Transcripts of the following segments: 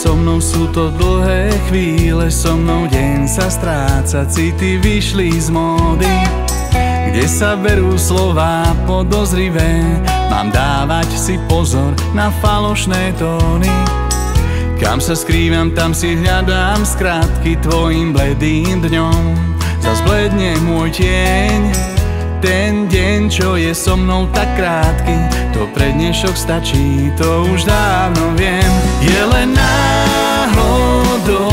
so mnou sú to dlhé chvíle, so mnou deň sa stráca, city vyšli z módy, kde sa berú slová podozrivé. Mám dávať si pozor na falošné tóny. Kam sa skrývam, tam si hľadám skratky. Tvojim bledým dňom zas bledne môj tieň. Ten deň, čo je so mnou tak krátky, to pre dnešok stačí, to už dávno viem. Je len náhodou,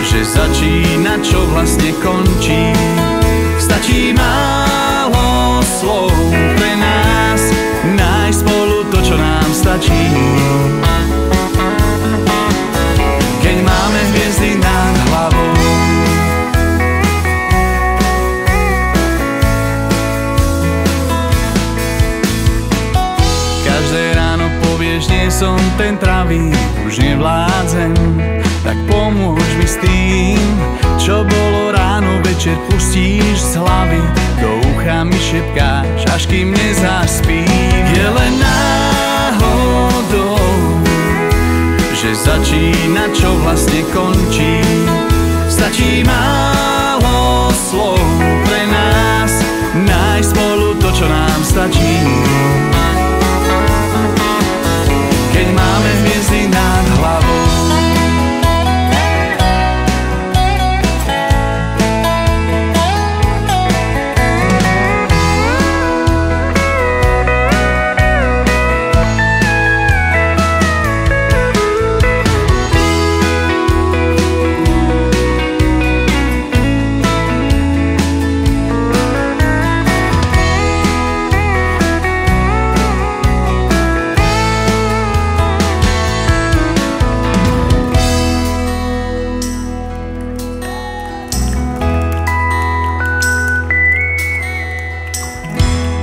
že začína, čo vlastne končí. Stačí málo slov pre nás, nájsť spolu to, čo nám stačí. Keď máme hviezdy nad hlavou, každé ráno povieš, nie som ten pravý, už nevládzem, tak pomôž mi s tým, čo bolo ráno, večer pustíš z hlavy, do ucha mi šepkáš, až kým nezaspím. Je len náhodou, že začína, čo vlastne končí. Stačí málo slov pre nás, nájsť spolu to, čo nám stačí. Keď máme hviezdy nad hlavou,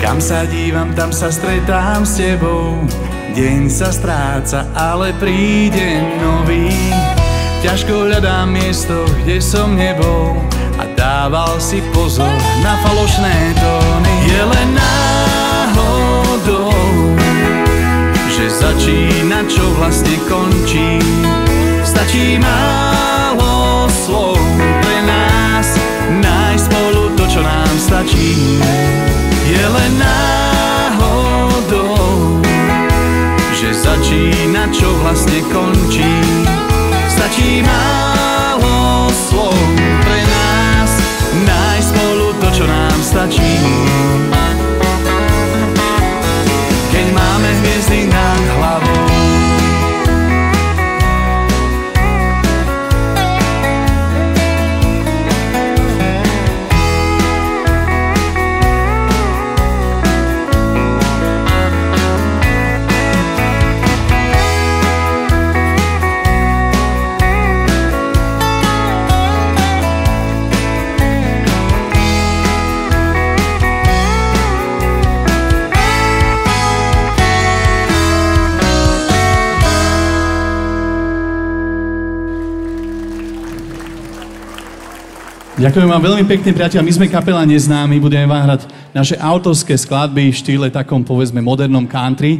kam sa dívam, tam sa stretám s tebou. Deň sa stráca, ale príde nový. Ťažko hľadám miesto, kde som nebol, a dával si pozor na falošné tóny. Je len náhodou, že začína, čo vlastne končí. Stačí málo slov pre nás, nájsť spolu to, čo nám stačí. Je len náhodou, že začína, čo vlastne končí. Stačí málo slov pre nás, nájsť spolu to, čo nám stačí. Keď máme hviezdy nad hlavou, Ďakujem vám veľmi pekne, priatelia. My sme kapela Neznámi, budeme vám hrať naše autorské skladby v štýle takom, povedzme, modernom country.